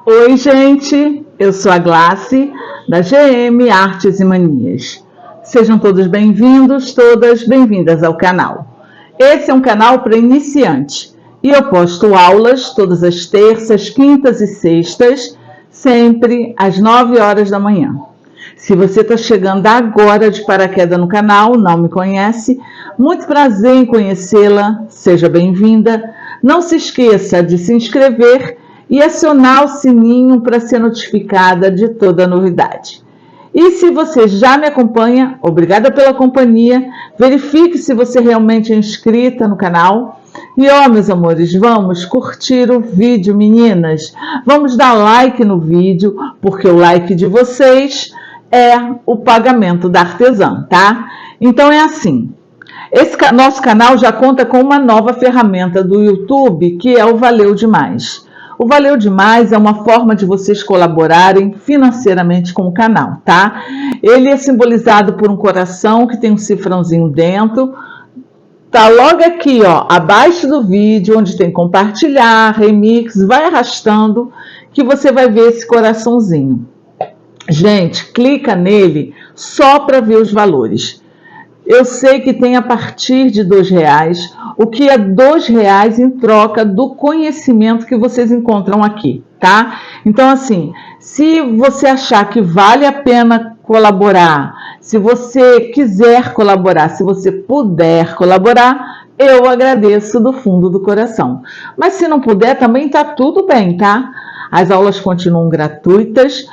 Oi, gente, eu sou a Glace, da GM Artes e Manias. Sejam todos bem-vindos, todas bem-vindas ao canal. Esse é um canal para iniciantes e eu posto aulas todas as terças, quintas e sextas, sempre às 9 horas da manhã. Se você está chegando agora de paraquedas no canal, não me conhece, muito prazer em conhecê-la, seja bem-vinda. Não se esqueça de se inscrever e acionar o sininho para ser notificada de toda novidade. E se você já me acompanha, obrigada pela companhia, verifique se você realmente é inscrita no canal. E ó, meus amores, vamos curtir o vídeo, meninas. Vamos dar like no vídeo, porque o like de vocês é o pagamento da artesã, tá? Então é assim, esse nosso canal já conta com uma nova ferramenta do YouTube, que é o Valeu Demais. O Valeu Demais é uma forma de vocês colaborarem financeiramente com o canal, tá? Ele é simbolizado por um coração que tem um cifrãozinho dentro. Tá logo aqui, ó, abaixo do vídeo, onde tem compartilhar, remix, vai arrastando que você vai ver esse coraçãozinho. Gente, clica nele só para ver os valores. Eu sei que tem a partir de R$2, o que é R$2 em troca do conhecimento que vocês encontram aqui, tá? Então, assim, se você achar que vale a pena colaborar, se você quiser colaborar, se você puder colaborar, eu agradeço do fundo do coração. Mas se não puder, também tá tudo bem, tá? As aulas continuam gratuitas.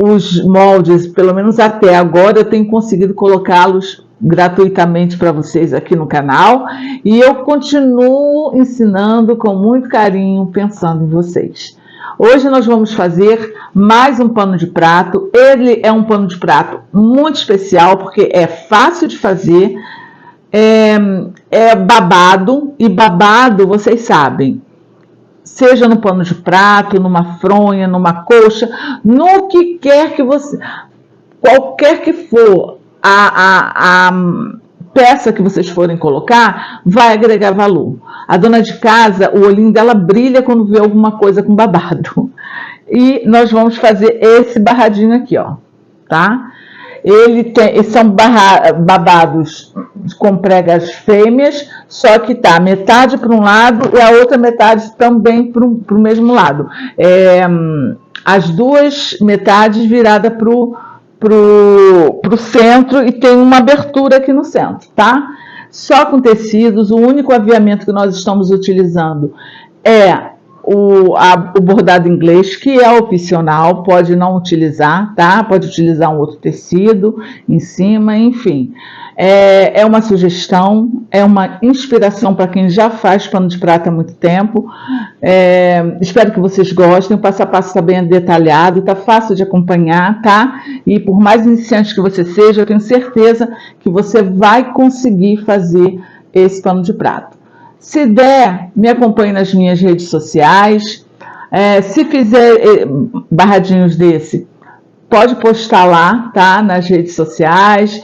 Os moldes, pelo menos até agora, eu tenho conseguido colocá-los gratuitamente para vocês aqui no canal e eu continuo ensinando com muito carinho, pensando em vocês. Hoje nós vamos fazer mais um pano de prato. Ele é um pano de prato muito especial porque é fácil de fazer, é babado, e babado, vocês sabem, seja no pano de prato, numa fronha, numa coxa, no que quer que você, qualquer que for a peça que vocês forem colocar, vai agregar valor. A dona de casa, o olhinho dela brilha quando vê alguma coisa com babado. E nós vamos fazer esse barradinho aqui, ó, tá? São babados com pregas fêmeas, só que tá metade para um lado e a outra metade também para o mesmo lado. As duas metades viradas pro centro e tem uma abertura aqui no centro, tá? Só com tecidos, o único aviamento que nós estamos utilizando é o bordado inglês, que é opcional, pode não utilizar, tá? Pode utilizar um outro tecido em cima, enfim. É uma sugestão, é uma inspiração para quem já faz pano de prata há muito tempo. Espero que vocês gostem, o passo a passo está bem detalhado, está fácil de acompanhar, tá? E por mais iniciante que você seja, eu tenho certeza que você vai conseguir fazer esse pano de prato. Se der, me acompanhe nas minhas redes sociais. Se fizer barradinhos desse, pode postar lá, tá? Nas redes sociais,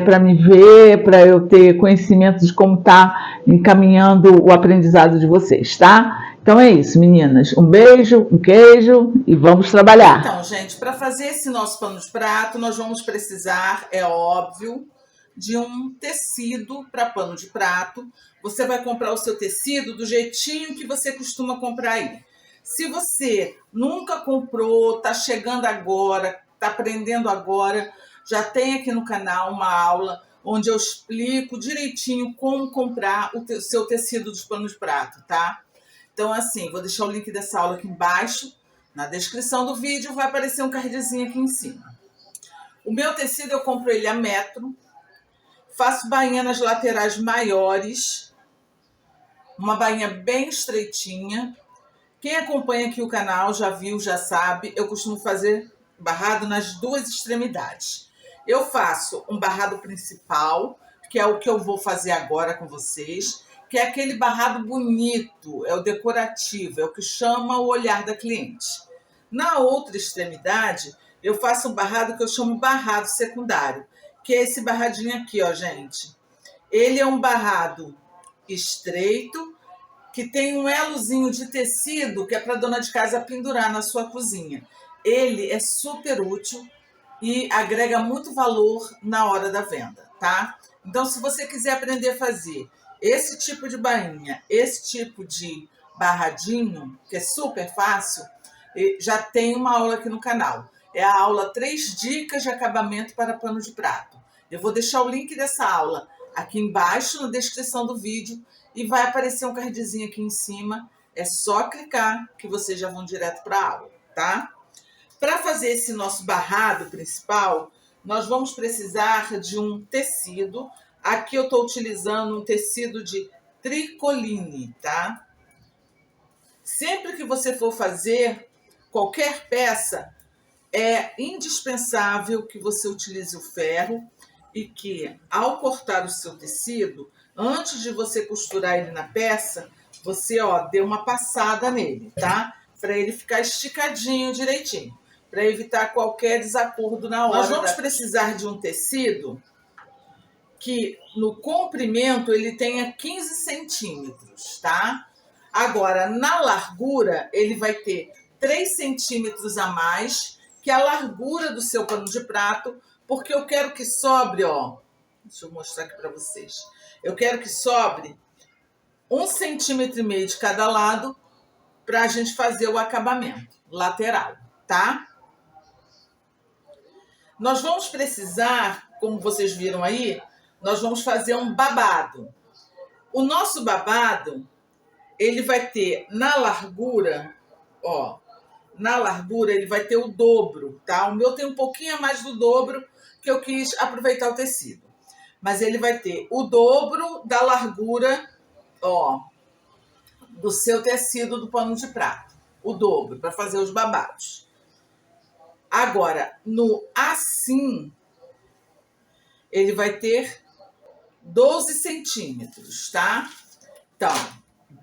para me ver, para eu ter conhecimento de como tá encaminhando o aprendizado de vocês, tá? Então é isso, meninas. Um beijo, um queijo e vamos trabalhar. Então, gente, para fazer esse nosso pano de prato, nós vamos precisar, é óbvio, de um tecido para pano de prato. Você vai comprar o seu tecido do jeitinho que você costuma comprar aí. Se você nunca comprou, está chegando agora, está aprendendo agora, já tem aqui no canal uma aula onde eu explico direitinho como comprar o seu tecido dos panos de prato, tá? Então, assim, vou deixar o link dessa aula aqui embaixo. Na descrição do vídeo vai aparecer um cardzinho aqui em cima. O meu tecido eu compro ele a metro. Faço bainha nas laterais maiores, uma bainha bem estreitinha. Quem acompanha aqui o canal já viu, já sabe, eu costumo fazer barrado nas duas extremidades. Eu faço um barrado principal, que é o que eu vou fazer agora com vocês, que é aquele barrado bonito, é o decorativo, é o que chama o olhar da cliente. Na outra extremidade, eu faço um barrado que eu chamo barrado secundário, que é esse barradinho aqui, ó, gente. Ele é um barrado estreito, que tem um elozinho de tecido que é para dona de casa pendurar na sua cozinha. Ele é super útil e agrega muito valor na hora da venda, tá? Então, se você quiser aprender a fazer esse tipo de bainha, esse tipo de barradinho, que é super fácil, já tem uma aula aqui no canal. É a aula 3 dicas de acabamento para pano de prato. Eu vou deixar o link dessa aula aqui embaixo na descrição do vídeo e vai aparecer um cardzinho aqui em cima. É só clicar que vocês já vão direto para a aula, tá? Para fazer esse nosso barrado principal, nós vamos precisar de um tecido. Aqui eu estou utilizando um tecido de tricoline, tá? Sempre que você for fazer qualquer peça, é indispensável que você utilize o ferro e que, ao cortar o seu tecido, antes de você costurar ele na peça, você dê uma passada nele, tá? Para ele ficar esticadinho direitinho, para evitar qualquer desacordo na hora. Nós vamos precisar de um tecido que no comprimento ele tenha 15 centímetros, tá? Agora, na largura, ele vai ter 3 centímetros a mais que a largura do seu pano de prato, porque eu quero que sobre, deixa eu mostrar aqui para vocês. Eu quero que sobre 1,5 centímetros de cada lado para a gente fazer o acabamento lateral, tá? Nós vamos precisar, como vocês viram aí, nós vamos fazer um babado. O nosso babado, ele vai ter na largura, na largura ele vai ter o dobro, tá? O meu tem um pouquinho a mais do dobro, que eu quis aproveitar o tecido. Mas ele vai ter o dobro da largura, do seu tecido do pano de prato. O dobro, para fazer os babados. Agora, no assim, ele vai ter 12 centímetros, tá? Então,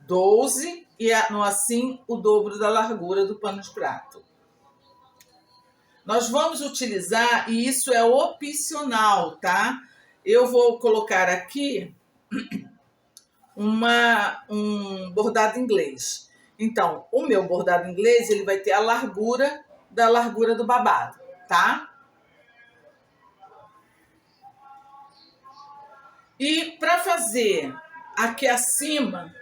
12 e no assim o dobro da largura do pano de prato. Nós vamos utilizar, e isso é opcional, tá? Eu vou colocar aqui um bordado inglês. Então, o meu bordado inglês, ele vai ter a largura da largura do babado, tá? E para fazer aqui acima,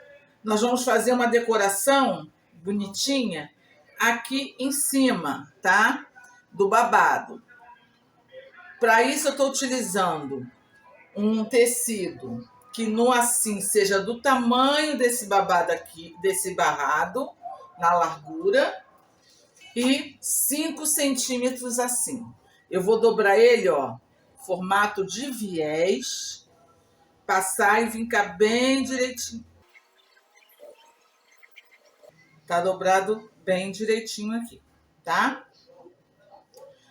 nós vamos fazer uma decoração bonitinha aqui em cima, tá? Do babado. Para isso eu estou utilizando um tecido que no assim seja do tamanho desse babado aqui, desse barrado, na largura, e 5 centímetros assim. Eu vou dobrar ele, formato de viés, passar e vincar bem direitinho. Tá dobrado bem direitinho aqui, tá?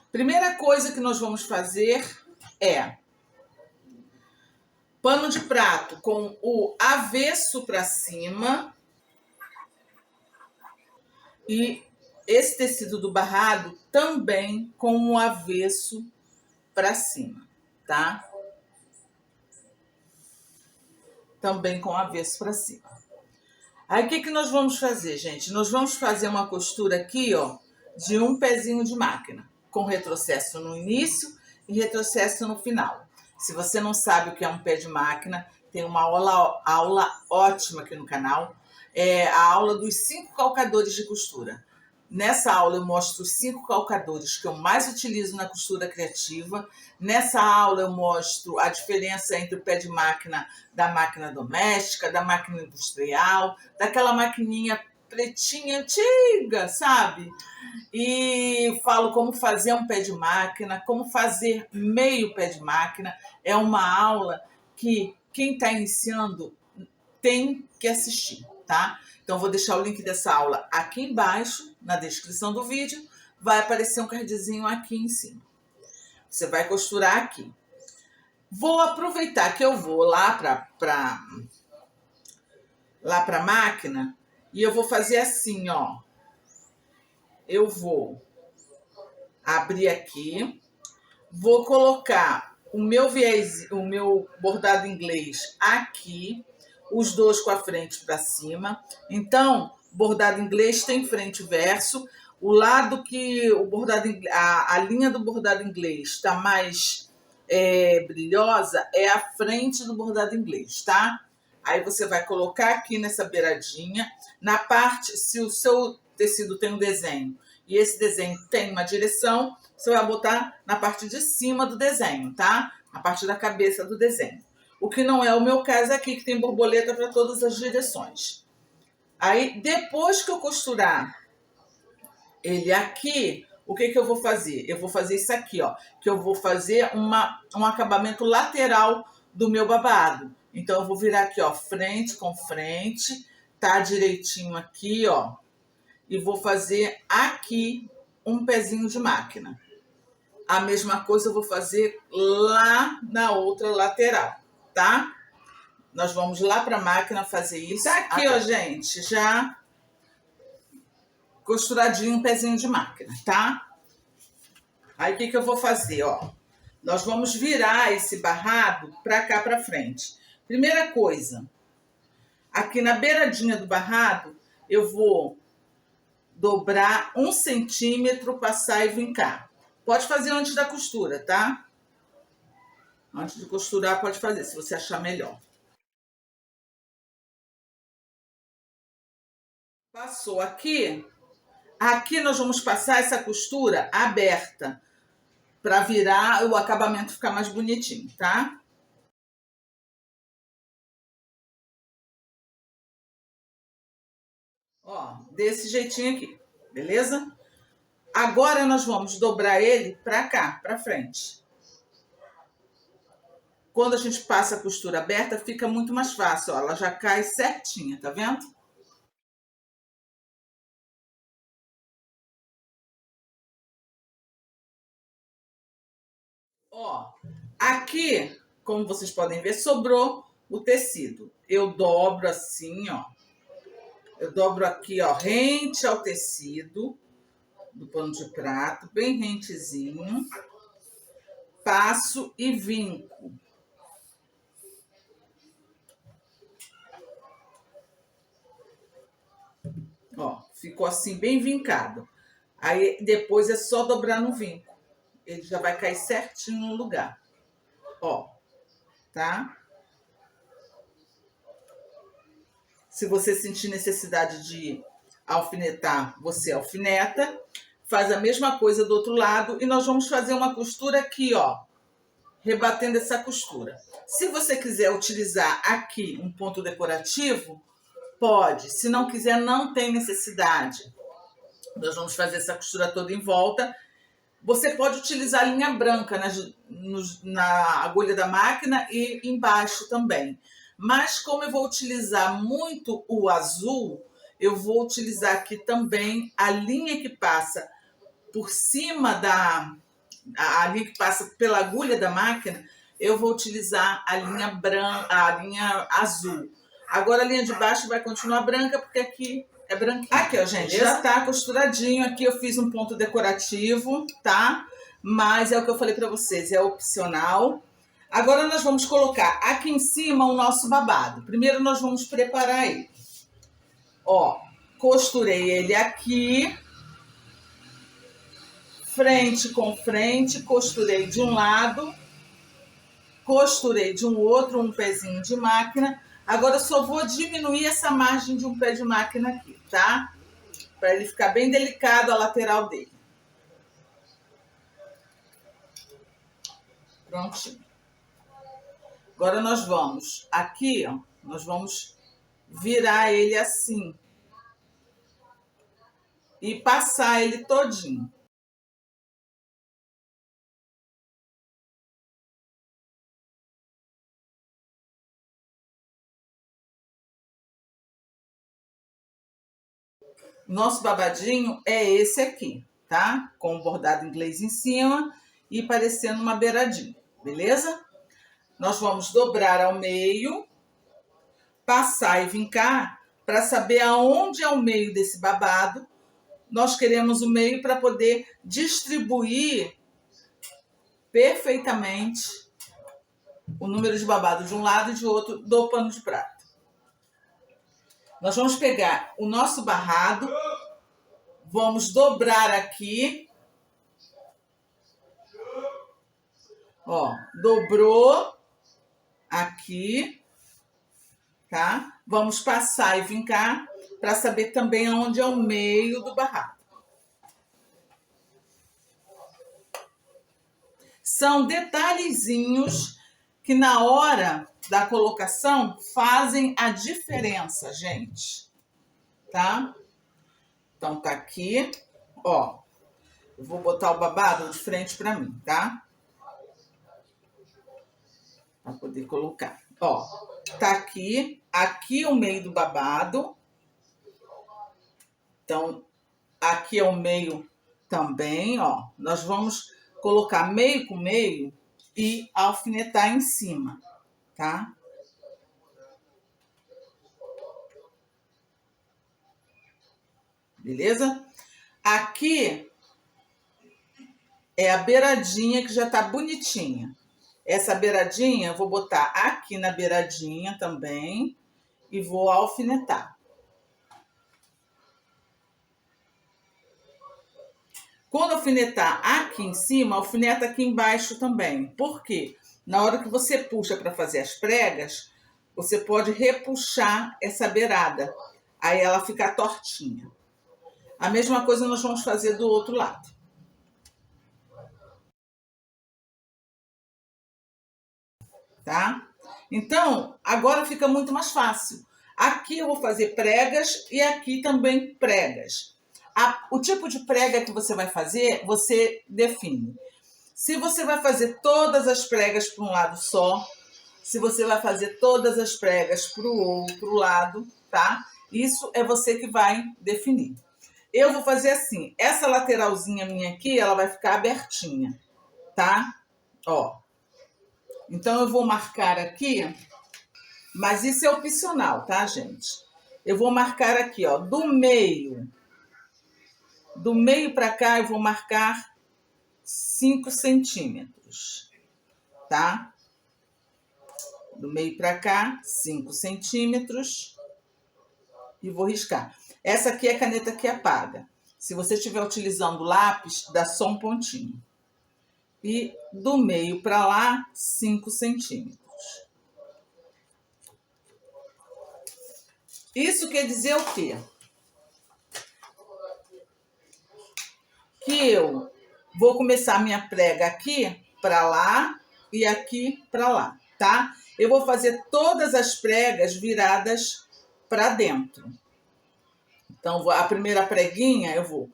Primeira coisa que nós vamos fazer é pano de prato com o avesso para cima e esse tecido do barrado também com o avesso para cima, tá? Também com o avesso para cima. Aí, o que nós vamos fazer, gente? Nós vamos fazer uma costura aqui, de um pezinho de máquina, com retrocesso no início e retrocesso no final. Se você não sabe o que é um pé de máquina, tem uma aula ótima aqui no canal. É a aula dos 5 calcadores de costura. Nessa aula eu mostro os 5 calcadores que eu mais utilizo na costura criativa. Nessa aula eu mostro a diferença entre o pé de máquina da máquina doméstica, da máquina industrial, daquela maquininha pretinha antiga, sabe? E falo como fazer um pé de máquina, como fazer meio pé de máquina. É uma aula que quem está iniciando tem que assistir, tá? Então, vou deixar o link dessa aula aqui embaixo, na descrição do vídeo. Vai aparecer um cardzinho aqui em cima. Você vai costurar aqui. Vou aproveitar que eu vou lá para a máquina e eu vou fazer assim, Eu vou abrir aqui, vou colocar o meu bordado inglês aqui, os dois com a frente para cima. Então, bordado inglês tem frente e verso. O lado que o bordado, a linha do bordado inglês está mais brilhosa é a frente do bordado inglês, tá? Aí você vai colocar aqui nessa beiradinha, na parte, se o seu tecido tem um desenho e esse desenho tem uma direção, você vai botar na parte de cima do desenho, tá? Na parte da cabeça do desenho. O que não é o meu caso aqui, que tem borboleta para todas as direções. Aí, depois que eu costurar ele aqui, o que eu vou fazer? Eu vou fazer isso aqui, ó, que eu vou fazer um acabamento lateral do meu babado. Então, eu vou virar aqui, ó, frente com frente, tá direitinho aqui, ó, e vou fazer aqui um pezinho de máquina. A mesma coisa eu vou fazer lá na outra lateral, tá? Nós vamos lá para a máquina fazer isso. Tá aqui, ó, gente, já costuradinho um pezinho de máquina, tá? Aí, o que eu vou fazer, ó? Nós vamos virar esse barrado para cá, para frente. Primeira coisa, aqui na beiradinha do barrado, eu vou dobrar 1 centímetro, passar e vincar. Pode fazer antes da costura, tá? Antes de costurar, pode fazer, se você achar melhor. Passou aqui. Aqui nós vamos passar essa costura aberta, para virar o acabamento ficar mais bonitinho, tá? Ó, desse jeitinho aqui, beleza? Agora nós vamos dobrar ele para cá, para frente. Quando a gente passa a costura aberta, fica muito mais fácil, ó, ela já cai certinha, tá vendo? Ó, aqui, como vocês podem ver, sobrou o tecido. Eu dobro assim, ó. Eu dobro aqui, ó, rente ao tecido do pano de prato, bem rentezinho. Passo e vinco. Ó, ficou assim bem vincado. Aí depois é só dobrar no vinco. Ele já vai cair certinho no lugar. Ó, tá? Se você sentir necessidade de alfinetar, você alfineta. Faz a mesma coisa do outro lado e nós vamos fazer uma costura aqui, ó, rebatendo essa costura. Se você quiser utilizar aqui um ponto decorativo, pode. Se não quiser, não tem necessidade. Nós vamos fazer essa costura toda em volta. Você pode utilizar linha branca na agulha da máquina e embaixo também. Mas como eu vou utilizar muito o azul, eu vou utilizar aqui também a linha que passa por cima a linha que passa pela agulha da máquina, eu vou utilizar a linha branca, a linha azul. Agora a linha de baixo vai continuar branca, porque aqui é branquinho. Aqui, ó, gente, já tá costuradinho. Aqui eu fiz um ponto decorativo, tá? Mas é o que eu falei pra vocês, é opcional. Agora nós vamos colocar aqui em cima o nosso babado. Primeiro nós vamos preparar ele. Ó, costurei ele aqui. Frente com frente, costurei de um lado, costurei de um outro, um pezinho de máquina. Agora eu só vou diminuir essa margem de um pé de máquina aqui, tá? Para ele ficar bem delicado a lateral dele. Prontinho. Agora nós vamos aqui, ó, nós vamos virar ele assim e passar ele todinho. Nosso babadinho é esse aqui, tá? Com o bordado inglês em cima e parecendo uma beiradinha, beleza? Nós vamos dobrar ao meio, passar e vincar para saber aonde é o meio desse babado. Nós queremos o meio para poder distribuir perfeitamente o número de babado de um lado e de outro do pano de prato. Nós vamos pegar o nosso barrado, vamos dobrar aqui. Ó, dobrou aqui, tá? Vamos passar e vincar para saber também onde é o meio do barrado. São detalhezinhos que na hora da colocação fazem a diferença, gente, tá? Então tá aqui, ó. Eu vou botar o babado de frente para mim, tá? Para poder colocar. Ó, tá aqui o meio do babado. Então, aqui é o meio também, ó. Nós vamos colocar meio com meio e alfinetar em cima, tá? Beleza? Aqui é a beiradinha que já tá bonitinha. Essa beiradinha eu vou botar aqui na beiradinha também e vou alfinetar. Quando alfinetar aqui em cima, alfineta aqui embaixo também. Por quê? Na hora que você puxa para fazer as pregas, você pode repuxar essa beirada. Aí ela fica tortinha. A mesma coisa nós vamos fazer do outro lado. Tá? Então, agora fica muito mais fácil. Aqui eu vou fazer pregas e aqui também pregas. O tipo de prega que você vai fazer, você define. Se você vai fazer todas as pregas para um lado só, se você vai fazer todas as pregas para o outro lado, tá? Isso é você que vai definir. Eu vou fazer assim, essa lateralzinha minha aqui, ela vai ficar abertinha, tá? Ó. Então, eu vou marcar aqui, mas isso é opcional, tá, gente? Eu vou marcar aqui, ó, do meio para cá, eu vou marcar 5 centímetros, tá? Do meio para cá, 5 centímetros. E vou riscar. Essa aqui é a caneta que apaga. Se você estiver utilizando lápis, dá só um pontinho. E do meio para lá, 5 centímetros. Isso quer dizer o quê? Que eu vou começar a minha prega aqui para lá e aqui para lá, tá? Eu vou fazer todas as pregas viradas para dentro. Então, a primeira preguinha eu vou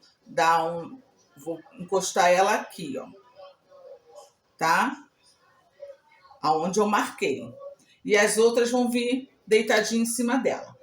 vou encostar ela aqui, ó. Tá? Aonde eu marquei. E as outras vão vir deitadinha em cima dela.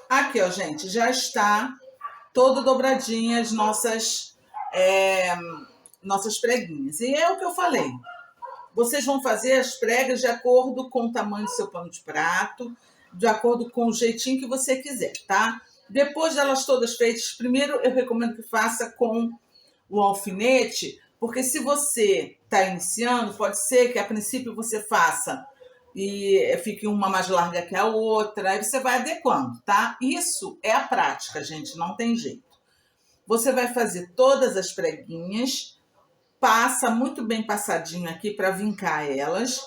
Aqui, ó, gente, já está todo dobradinha as nossas preguinhas. E é o que eu falei. Vocês vão fazer as pregas de acordo com o tamanho do seu pano de prato, de acordo com o jeitinho que você quiser, tá? Depois delas todas feitas, primeiro eu recomendo que faça com o alfinete, porque se você está iniciando, pode ser que a princípio você faça e fique uma mais larga que a outra, aí você vai adequando, tá? Isso é a prática, gente, não tem jeito. Você vai fazer todas as preguinhas, passa muito bem passadinho aqui para vincar elas.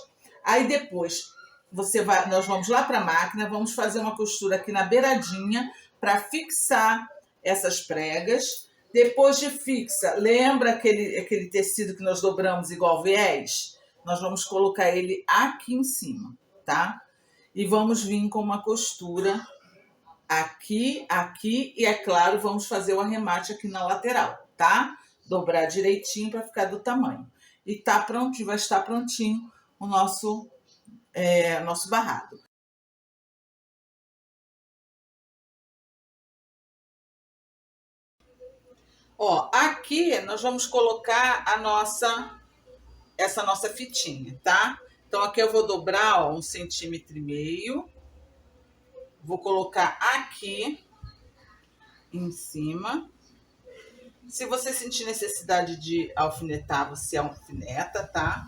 Aí depois nós vamos lá para a máquina, vamos fazer uma costura aqui na beiradinha para fixar essas pregas. Depois de fixa, lembra aquele tecido que nós dobramos igual viés? Nós vamos colocar ele aqui em cima, tá? E vamos vir com uma costura aqui, aqui e, é claro, vamos fazer o arremate aqui na lateral, tá? Dobrar direitinho para ficar do tamanho. E tá pronto, vai estar prontinho o nosso nosso barrado. Ó, aqui nós vamos colocar essa nossa fitinha, tá? Então aqui eu vou dobrar, ó, 1,5 centímetro. Vou colocar aqui em cima. Se você sentir necessidade de alfinetar, você alfineta, tá?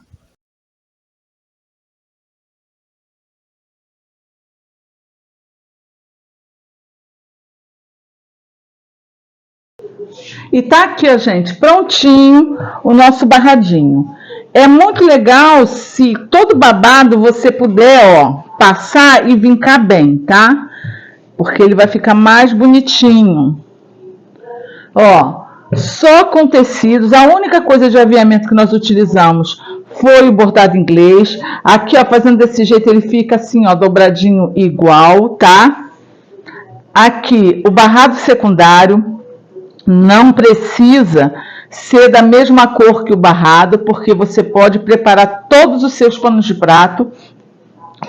E tá aqui, ó, gente, prontinho o nosso barradinho. É muito legal se todo babado você puder, ó, passar e vincar bem, tá? Porque ele vai ficar mais bonitinho. Ó, só com tecidos. A única coisa de aviamento que nós utilizamos foi o bordado inglês. Aqui, ó, fazendo desse jeito, ele fica assim, ó, dobradinho igual, tá? Aqui, o barrado secundário não precisa ser da mesma cor que o barrado, porque você pode preparar todos os seus panos de prato,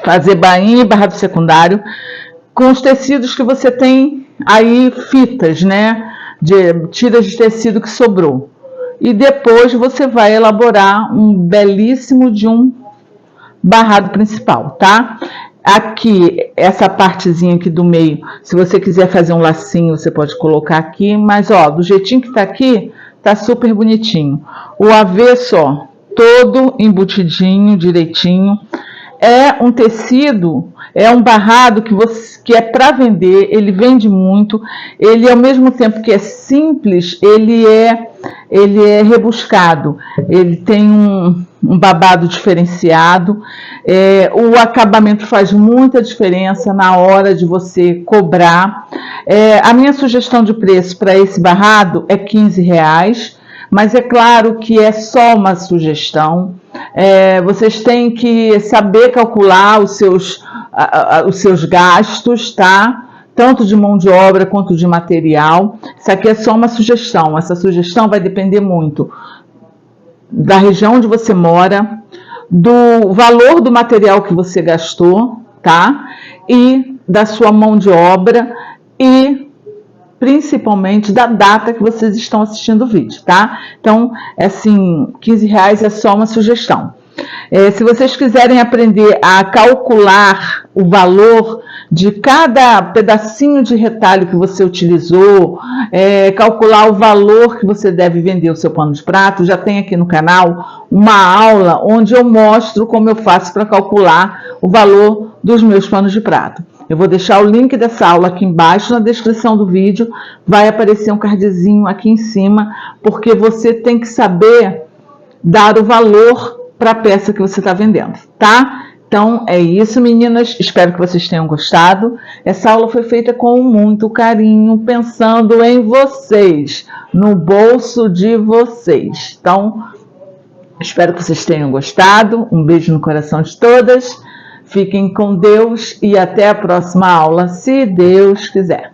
fazer bainha e barrado secundário com os tecidos que você tem aí, fitas, né? De tiras de tecido que sobrou. E depois você vai elaborar um belíssimo de um barrado principal, tá? Aqui, essa partezinha aqui do meio, se você quiser fazer um lacinho, você pode colocar aqui, mas ó, do jeitinho que tá aqui, tá super bonitinho. O avesso, ó, todo embutidinho, direitinho. É um tecido, é um barrado que é para vender, ele vende muito, ele ao mesmo tempo que é simples, ele é rebuscado, ele tem um babado diferenciado, o acabamento faz muita diferença na hora de você cobrar. A minha sugestão de preço para esse barrado é R$15, mas é claro que é só uma sugestão. Vocês têm que saber calcular os seus gastos, tá? Tanto de mão de obra quanto de material. Isso aqui é só uma sugestão. Essa sugestão vai depender muito da região onde você mora, do valor do material que você gastou, tá? E da sua mão de obra e principalmente da data que vocês estão assistindo o vídeo, tá? Então, assim, R$15 é só uma sugestão. Se vocês quiserem aprender a calcular o valor de cada pedacinho de retalho que você utilizou, calcular o valor que você deve vender o seu pano de prato, já tem aqui no canal uma aula onde eu mostro como eu faço para calcular o valor dos meus panos de prato. Eu vou deixar o link dessa aula aqui embaixo na descrição do vídeo, vai aparecer um cardzinho aqui em cima, porque você tem que saber dar o valor para a peça que você está vendendo, tá? Então é isso, meninas, espero que vocês tenham gostado. Essa aula foi feita com muito carinho, pensando em vocês, no bolso de vocês. Então, espero que vocês tenham gostado, um beijo no coração de todas. Fiquem com Deus e até a próxima aula, se Deus quiser.